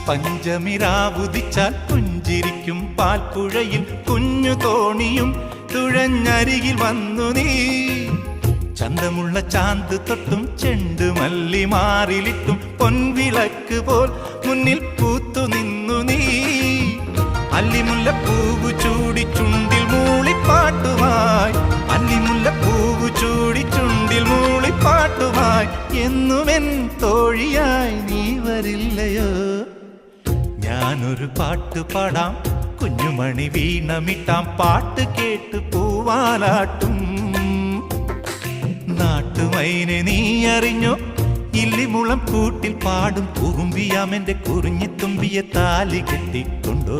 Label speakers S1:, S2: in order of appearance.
S1: പഞ്ചമിരാവുദിച്ചാൽ പുഞ്ചിരിക്കും പാൽപ്പുഴയിൽ കുഞ്ഞു തോണിയും തുഴഞ്ഞരികിൽ വന്നു നീ. ചന്തമുള്ള ചാന്ത് തൊട്ടും ചെണ്ടുമല്ലി മാറിലിട്ടും പൊൻവിളക്ക് പോൽ മുന്നിൽ പൂത്തു നിന്നു നീ. അല്ലിമുല്ലപ്പൂവ് ചൂടി ചുണ്ടിൽ മൂളിപ്പാട്ടുമായി, അല്ലിമുല്ലപ്പൂവ് ചൂടി ചുണ്ടിൽ മൂളിപ്പാട്ടുമായി എന്നുമെൻ തോഴിയായി നീ വരില്ലയോ? ഞാനൊരു പാട്ട് പാടാം, കുഞ്ഞുമണി വീണമിട്ടാം, പാട്ട് കേട്ട് പൂവാലാട്ടും. നാട്ടുമൈനെ നീ അറിഞ്ഞോ? ഇല്ലിമുളം കൂട്ടിൽ പാടും കുറുമ്പിയാമെന്റെ കുറിഞ്ഞിത്തുമ്പിയെ താലി കെട്ടിക്കൊണ്ടോ?